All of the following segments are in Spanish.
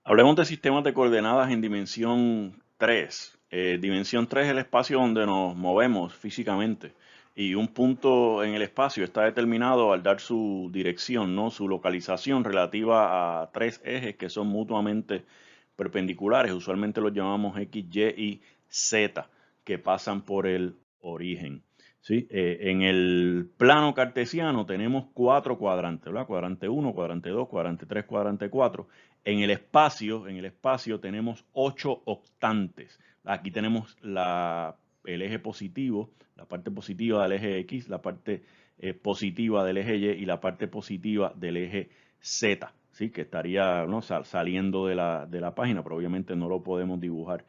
Hablemos de sistemas de coordenadas en dimensión 3. Dimensión 3 es el espacio donde nos movemos físicamente y un punto en el espacio está determinado al dar su dirección, ¿no? Su localización relativa a tres ejes que son mutuamente perpendiculares. Usualmente los llamamos X, Y y Z, que pasan por el origen. ¿Sí? En el plano cartesiano tenemos cuatro cuadrantes, ¿verdad? Cuadrante 1, cuadrante 2, cuadrante 3, cuadrante 4. En el espacio tenemos 8 octantes. Aquí tenemos el eje positivo, la parte positiva del eje X, la parte positiva del eje Y y la parte positiva del eje Z, ¿sí? Que estaría, ¿no? Saliendo de la página, pero obviamente no lo podemos dibujar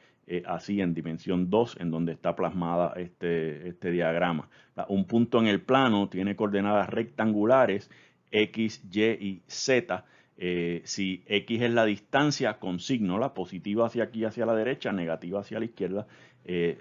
así en dimensión 2, en donde está plasmada este diagrama. Un punto en el plano tiene coordenadas rectangulares X, Y y Z. Si X es la distancia con signo, la positiva hacia aquí, hacia la derecha, negativa hacia la izquierda, Y,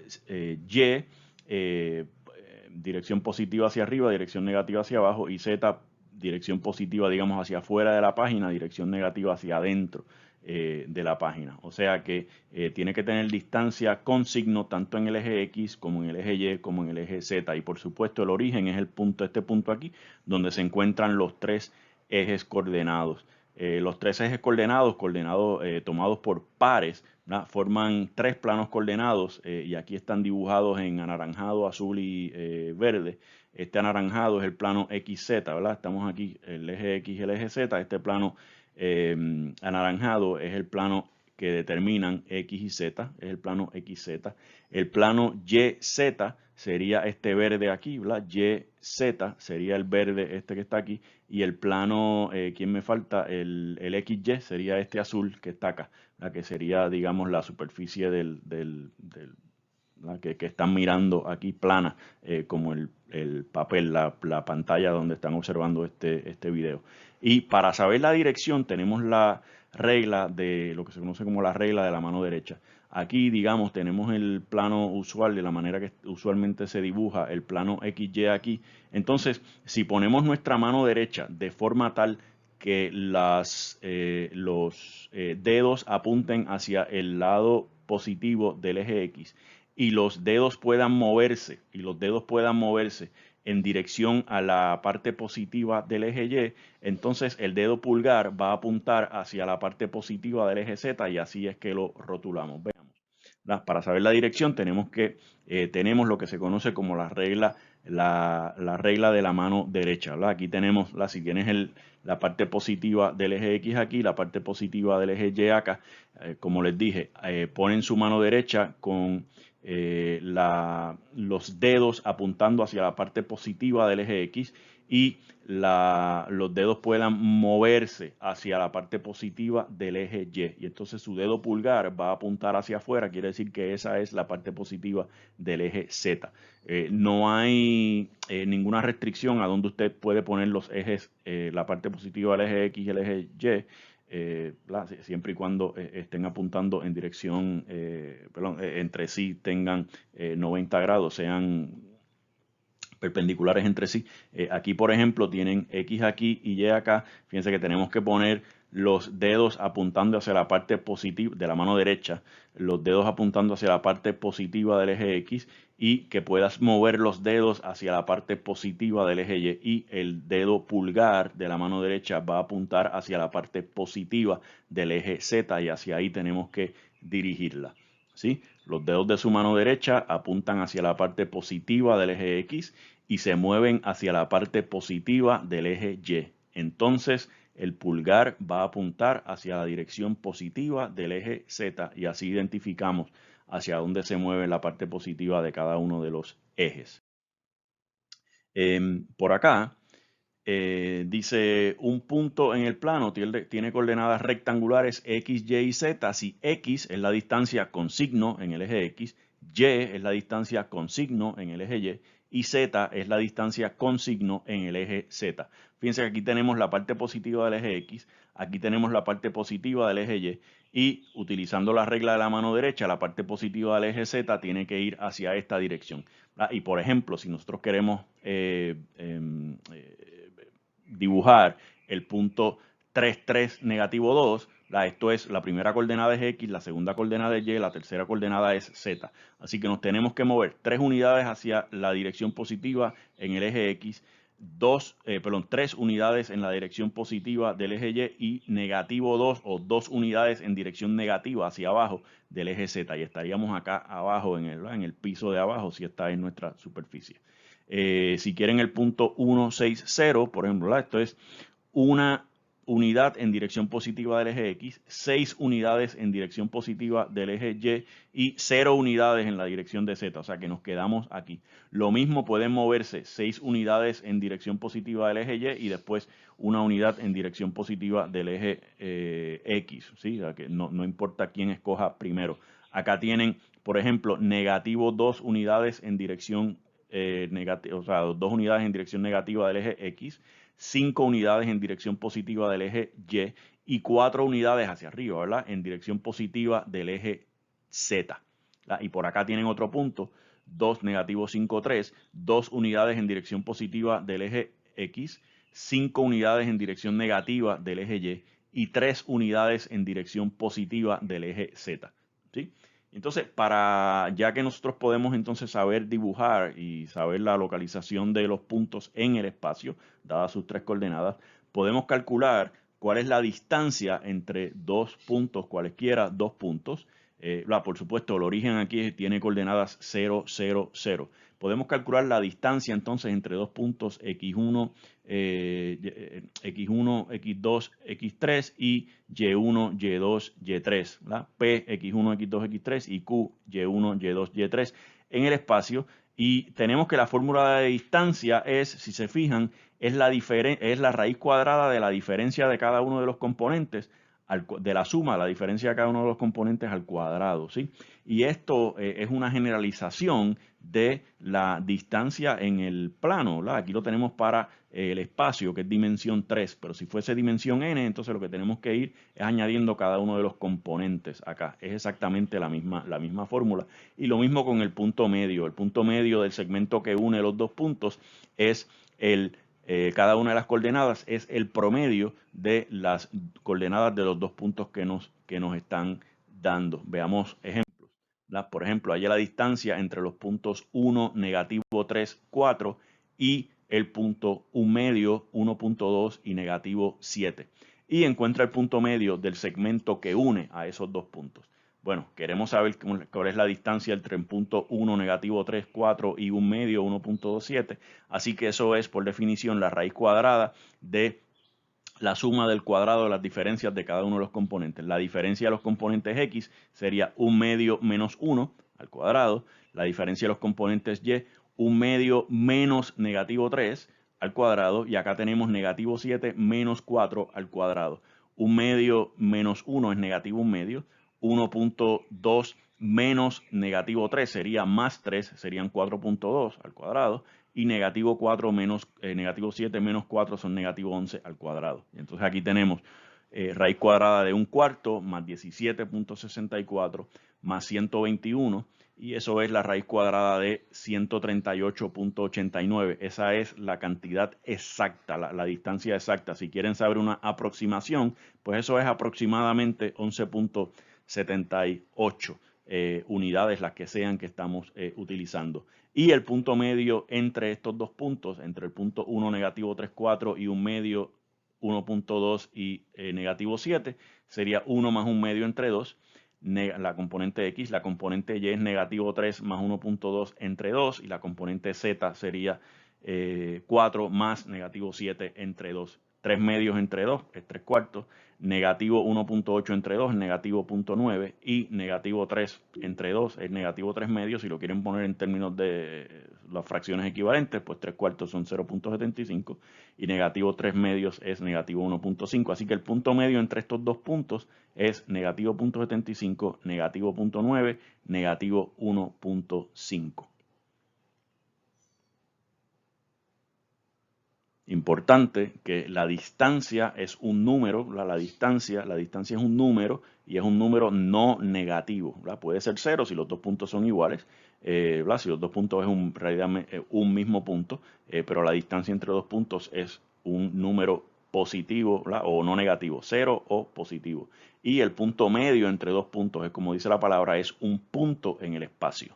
dirección positiva hacia arriba, dirección negativa hacia abajo, y Z, dirección positiva, digamos, hacia afuera de la página, dirección negativa hacia adentro de la página. O sea que tiene que tener distancia con signo tanto en el eje X como en el eje Y como en el eje Z. Y por supuesto el origen es este punto aquí, donde se encuentran los tres ejes coordenados. Los tres ejes coordenados, tomados por pares, ¿verdad? Forman tres planos coordenados y aquí están dibujados en anaranjado, azul y verde. Este anaranjado es el plano XZ, ¿verdad? Estamos aquí, el eje X y el eje Z. Este plano anaranjado es el plano que determinan X y Z, es el plano XZ. El plano YZ sería este verde aquí, ¿verdad? YZ sería el verde este que está aquí. Y el plano, ¿quién me falta? El XY sería este azul que está acá, ¿verdad? Que sería, digamos, la superficie que están mirando aquí plana, como el papel, la pantalla donde están observando este video. Y para saber la dirección tenemos la regla de lo que se conoce como la regla de la mano derecha. Aquí, digamos, tenemos el plano usual de la manera que usualmente se dibuja, el plano XY aquí. Entonces, si ponemos nuestra mano derecha de forma tal que los dedos apunten hacia el lado positivo del eje X y los dedos puedan moverse en dirección a la parte positiva del eje Y, entonces el dedo pulgar va a apuntar hacia la parte positiva del eje Z y así es que lo rotulamos. Veamos. Para saber la dirección tenemos lo que se conoce como la regla de la mano derecha, ¿verdad? Aquí tenemos, si tienes la parte positiva del eje X aquí, la parte positiva del eje Y acá, como les dije, ponen su mano derecha con los dedos apuntando hacia la parte positiva del eje X y los dedos puedan moverse hacia la parte positiva del eje Y. Y entonces su dedo pulgar va a apuntar hacia afuera, quiere decir que esa es la parte positiva del eje Z. No hay ninguna restricción a donde usted puede poner los ejes, la parte positiva del eje X y el eje Y. Siempre y cuando estén apuntando en dirección, entre sí tengan 90 grados, sean perpendiculares entre sí. Aquí, por ejemplo, tienen X aquí y Y acá. Fíjense que tenemos que poner los dedos apuntando hacia la parte positiva de la mano derecha, los dedos apuntando hacia la parte positiva del eje X y que puedas mover los dedos hacia la parte positiva del eje Y y el dedo pulgar de la mano derecha va a apuntar hacia la parte positiva del eje Z y hacia ahí tenemos que dirigirla. ¿Sí? Los dedos de su mano derecha apuntan hacia la parte positiva del eje X y se mueven hacia la parte positiva del eje Y. Entonces, el pulgar va a apuntar hacia la dirección positiva del eje Z y así identificamos hacia dónde se mueve la parte positiva de cada uno de los ejes. Por acá dice un punto en el plano tiene coordenadas rectangulares X, Y y Z. Si X es la distancia con signo en el eje X, Y es la distancia con signo en el eje Y Z es la distancia con signo en el eje Z. Fíjense que aquí tenemos la parte positiva del eje X, aquí tenemos la parte positiva del eje Y utilizando la regla de la mano derecha, la parte positiva del eje Z tiene que ir hacia esta dirección. Y por ejemplo, si nosotros queremos dibujar el punto 3, 3, negativo 2, Esto es, la primera coordenada es X, la segunda coordenada es Y, la tercera coordenada es Z. Así que nos tenemos que mover 3 unidades hacia la dirección positiva en el eje X, 3 unidades en la dirección positiva del eje Y y negativo 2 o 2 unidades en dirección negativa hacia abajo del eje Z. Y estaríamos acá abajo en el piso de abajo si esta es nuestra superficie. Si quieren el punto 160, por ejemplo, esto es una unidad en dirección positiva del eje X, 6 unidades en dirección positiva del eje Y y 0 unidades en la dirección de Z, o sea que nos quedamos aquí. Lo mismo pueden moverse 6 unidades en dirección positiva del eje Y y después una unidad en dirección positiva del eje X, ¿sí? O sea que no importa quién escoja primero. Acá tienen, por ejemplo, negativo 2 unidades en dirección negativa, o sea, 2 unidades en dirección negativa del eje X, 5 unidades en dirección positiva del eje Y y 4 unidades hacia arriba, ¿verdad? En dirección positiva del eje Z. ¿Verdad? Y por acá tienen otro punto, 2, negativo 5, 3, 2 unidades en dirección positiva del eje X, 5 unidades en dirección negativa del eje Y y 3 unidades en dirección positiva del eje Z. ¿Sí? Entonces, ya que nosotros podemos entonces saber dibujar y saber la localización de los puntos en el espacio, dadas sus 3 coordenadas, podemos calcular cuál es la distancia entre 2 puntos, cualesquiera 2 puntos. Por supuesto, el origen aquí tiene coordenadas 0, 0, 0. Podemos calcular la distancia entonces entre 2 puntos X1, X1, X2, X3 y Y1, Y2, Y3. ¿Verdad? P, X1, X2, X3 y Q, Y1, Y2, Y3 en el espacio. Y tenemos que la fórmula de distancia es, si se fijan, es la raíz cuadrada de la diferencia de cada uno de los componentes, de la suma, la diferencia de cada uno de los componentes al cuadrado, ¿sí? Y esto es una generalización de la distancia en el plano, ¿verdad? Aquí lo tenemos para el espacio, que es dimensión 3, pero si fuese dimensión n, entonces lo que tenemos que ir es añadiendo cada uno de los componentes acá. Es exactamente la misma fórmula. Y lo mismo con el punto medio. El punto medio del segmento que une los dos puntos es cada una de las coordenadas es el promedio de las coordenadas de los dos puntos que nos están dando. Veamos ejemplos. Por ejemplo, hay la distancia entre los puntos 1, negativo 3, 4 y el punto 1 medio, 1.2 y negativo 7. Y encuentra el punto medio del segmento que une a esos dos puntos. Bueno, queremos saber cuál es la distancia entre el punto 1, negativo 3, 4 y 1 medio, 1.27. Así que eso es, por definición, la raíz cuadrada de la suma del cuadrado de las diferencias de cada uno de los componentes. La diferencia de los componentes X sería 1 medio menos 1 al cuadrado. La diferencia de los componentes Y, 1 medio menos negativo 3 al cuadrado. Y acá tenemos negativo 7 menos 4 al cuadrado. 1 medio menos 1 es negativo 1 medio. 1.2 menos negativo 3 sería más 3, serían 4.2 al cuadrado. Y negativo 4 menos negativo 7 menos 4 son negativo 11 al cuadrado. Entonces aquí tenemos raíz cuadrada de 1/4 más 17.64 más 121 y eso es la raíz cuadrada de 138.89. Esa es la cantidad exacta, la distancia exacta. Si quieren saber una aproximación, pues eso es aproximadamente 11.78 unidades, las que sean que estamos utilizando. Y el punto medio entre estos dos puntos, entre el punto 1, negativo 3, 4 y 1 medio, 1.2 y negativo 7, sería 1 más 1 medio entre 2, la componente X, la componente Y es negativo 3 más 1.2 entre 2 y la componente Z sería 4 más negativo 7 entre 2. 3 medios entre 2 es 3/4, negativo 1.8 entre 2 es negativo 0.9 y negativo 3 entre 2 es negativo 3 medios. Si lo quieren poner en términos de las fracciones equivalentes, pues 3/4 son 0.75 y negativo 3 medios es negativo 1.5. Así que el punto medio entre estos dos puntos es negativo 0.75, negativo 0.9, negativo 1.5. Importante que la distancia es un número, la distancia es un número y es un número no negativo, ¿verdad? Puede ser 0 si los dos puntos son iguales, ¿verdad? Si los dos puntos es en realidad un mismo punto, pero la distancia entre dos puntos es un número positivo, ¿verdad? O no negativo, 0 o positivo. Y el punto medio entre dos puntos, es como dice la palabra, es un punto en el espacio.